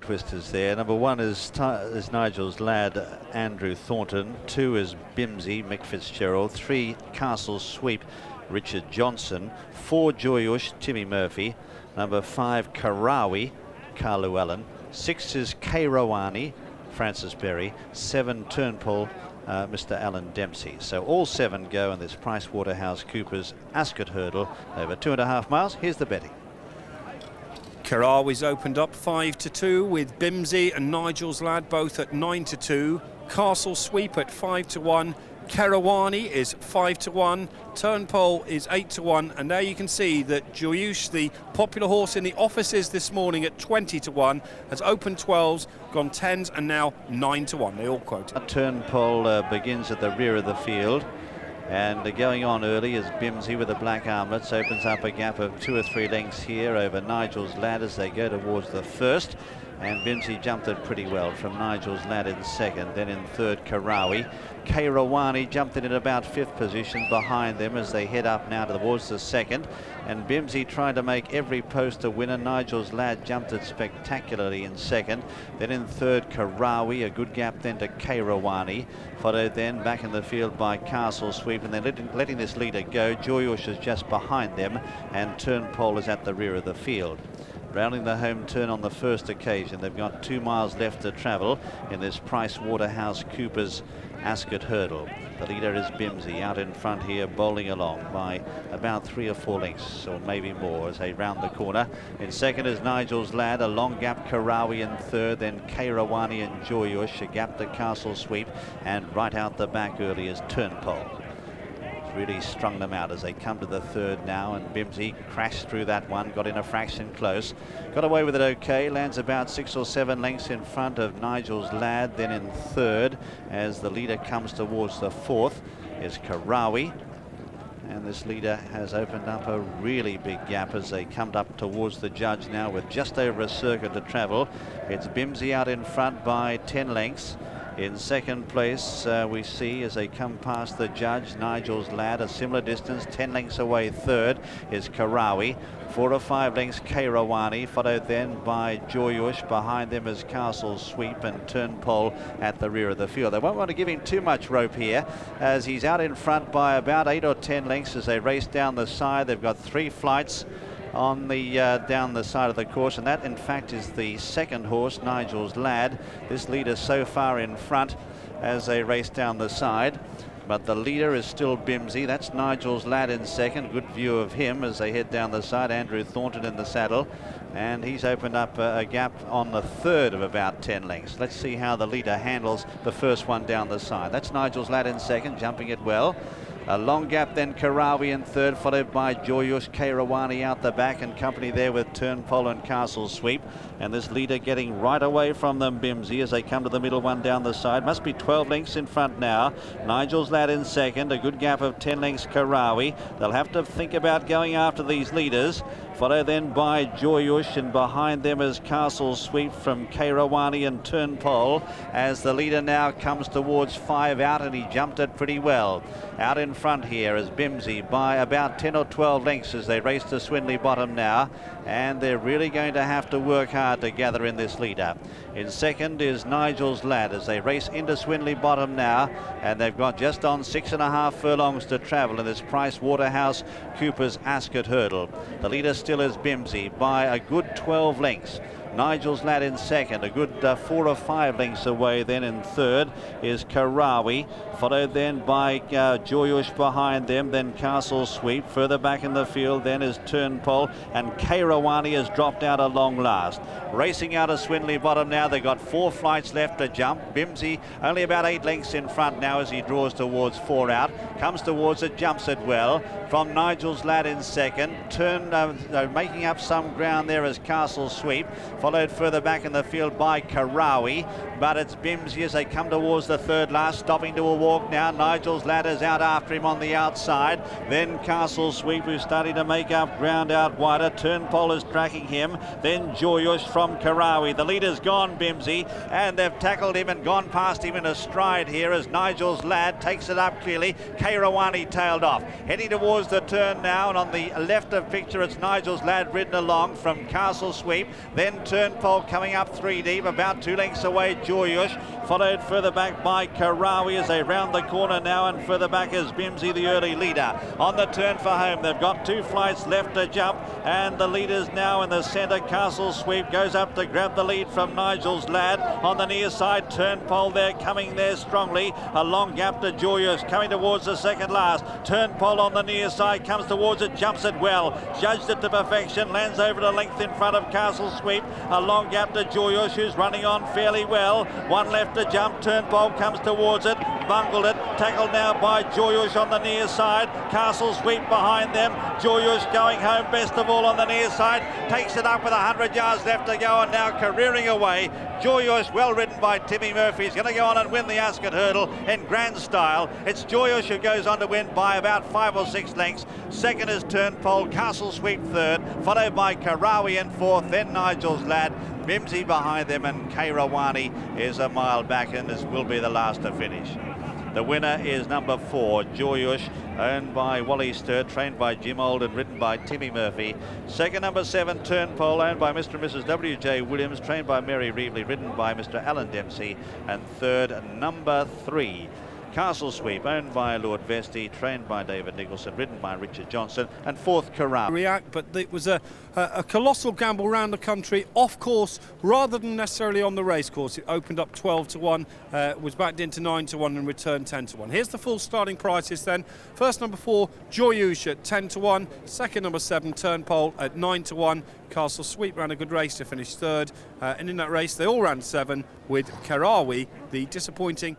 twisters there. Number 1 is Nigel's lad, Andrew Thornton. 2 is Bimsey, Mick Fitzgerald. 3, Castle Sweep, Richard Johnson. 4, Juyush, Timmy Murphy. Number 5, Karawi, Carl Llewellyn. 6 is Kairawani, Francis Berry. 7, Turnpole, Mr. Alan Dempsey. So all 7 go in this PricewaterhouseCoopers Ascot hurdle over 2.5 miles. Here's the betting. Karawi's opened up 5-2 with Bimsey and Nigel's lad both at 9-2. Castle Sweep at 5-1. Kairawani is 5-1. Turnpole is 8-1. And now you can see that Juyush, the popular horse in the offices this morning at 20-1, has opened 12s, gone 10s, and now 9-1. They all quote it. Turnpole begins at the rear of the field. And going on early is Bimsey with the black armlets. Opens up a gap of 2 or 3 lengths here over Nigel's lad as they go towards the first. And Bimsey jumped it pretty well from Nigel's lad in second. Then in third, Karawi. Kairawani jumped it in about 5th position behind them as they head up now towards the second. And Bimsey tried to make every post a winner. Nigel's lad jumped it spectacularly in second. Then in third, Karawi. A good gap then to Kairawani. Followed then back in the field by Castle Sweep. And then letting this leader go. Juyush is just behind them. And Turnpole is at the rear of the field. Rounding the home turn on the first occasion. They've got 2 miles left to travel in this PricewaterhouseCoopers Ascot hurdle. The leader is Bimsey out in front here, bowling along by about 3 or 4 lengths or maybe more as they round the corner. In second is Nigel's lad, a long gap Karawi in third, then Kairawani and Juyush, a gap to Castle Sweep, and right out the back early is Turnpole. Really strung them out as they come to the third now, and Bimsey crashed through that one, got in a fraction close, got away with it okay, lands about 6 or 7 lengths in front of Nigel's lad. Then in third, as the leader comes towards the fourth, is Karawi, and this leader has opened up a really big gap as they come up towards the judge now with just over a circuit to travel. It's Bimsey out in front by 10 lengths. In second place, we see as they come past the judge, Nigel's lad, a similar distance, 10 lengths away. Third is Karawi. 4 or 5 lengths Kairawani, followed then by Juyush. Behind them is Castle Sweep and Turnpole at the rear of the field. They won't want to give him too much rope here as he's out in front by about 8 or 10 lengths as they race down the side. They've got 3 flights on the down the side of the course, and that in fact is the second horse, Nigel's lad. This leader so far in front as they race down the side, but the leader is still Bimsey. That's Nigel's lad in second. Good view of him as they head down the side. Andrew Thornton in the saddle, and he's opened up a gap on the third of about 10 lengths. Let's see how the leader handles the first one down the side. That's Nigel's lad in second, jumping it well. A long gap then Karawi in third, followed by Juyush, Kairawani out the back, and company there with Turnpole and Castle Sweep. And this leader getting right away from them, Bimsey, as they come to the middle one down the side. Must be 12 lengths in front now. Nigel's lad in second, a good gap of 10 lengths Karawi. They'll have to think about going after these leaders. Followed then by Juyush, and behind them is Castle Sweep from Kairawani and Turnpole as the leader now comes towards 5 out, and he jumped it pretty well. Out in front here is Bimsey by about 10 or 12 lengths as they race to Swindley Bottom now, and they're really going to have to work hard to gather in this leader. In second is Nigel's lad as they race into Swindley Bottom now, and they've got just on 6.5 furlongs to travel in this PricewaterhouseCoopers Ascot hurdle. The leader still is Bimsey by a good 12 lengths. Nigel's lad in second, a good 4 or 5 lengths away. Then in third is Karawi, followed then by Juyush behind them, then Castle Sweep. Further back in the field then is Turnpole, and Kairawani has dropped out a long last. Racing out of Swindley Bottom now, they've got 4 flights left to jump. Bimsey only about 8 lengths in front now as he draws towards 4 out. Comes towards it, jumps it well. From Nigel's lad in second, making up some ground there is Castle Sweep. Followed further back in the field by Karawi, but it's Bimsey as they come towards the third last, stopping to a walk now. Nigel's lad is out after him on the outside. Then Castle Sweep, who's starting to make up ground out wider. Turnpole is tracking him. Then Juyush from Karawi. The leader's gone, Bimsey, and they've tackled him and gone past him in a stride here as Nigel's lad takes it up clearly. Kairawani tailed off. Heading towards the turn now, and on the left of picture it's Nigel's lad ridden along from Castle Sweep. Then Turnpole coming up 3 deep, about 2 lengths away, Juyush, followed further back by Karawi as they round the corner now, and further back is Bimsy, the early leader. On the turn for home, they've got 2 flights left to jump, and the leader's now in the centre. Castle Sweep goes up to grab the lead from Nigel's Lad. On the near side, Turnpole there, coming there strongly. A long gap to Juyush, coming towards the second last. Turnpole on the near side, comes towards it, jumps it well, judged it to perfection, lands over the length in front of Castle Sweep. A long gap to Juyush, who's running on fairly well. 1 left to jump. Turnpole comes towards it, bungled it, tackled now by Juyush on the near side. Castle Sweep behind them. Juyush going home best of all on the near side, takes it up with 100 yards left to go, and now careering away. Juyush, well ridden by Timmy Murphy, is going to go on and win the Ascot hurdle in grand style. It's Juyush who goes on to win by about 5 or 6 lengths. Second is Turnpole, Castle Sweep third, followed by Karawi in fourth, then Nigel's Lad, Bimsy behind them, and Kairawani is a mile back, and this will be the last to finish. The winner is number 4, Juyush, owned by Wally Sturt, trained by Jim Old and ridden by Timmy Murphy. Second, number 7, Turnpole, owned by Mr. and Mrs. W.J. Williams, trained by Mary Reevely, ridden by Mr. Alan Dempsey. And third, number 3, Castle Sweep, owned by Lord Vestey, trained by David Nicholson, ridden by Richard Johnson. And fourth, Karawi. React, but it was a colossal gamble around the country, off course rather than necessarily on the race course. It opened up 12 to 1, was backed into 9 to 1 and returned 10 to 1. Here's the full starting prices then. First, number 4, Juyush at 10 to 1. Second, number 7, Turnpole at 9 to 1. Castle Sweep ran a good race to finish third, and in that race they all ran 7, with Karawi the disappointing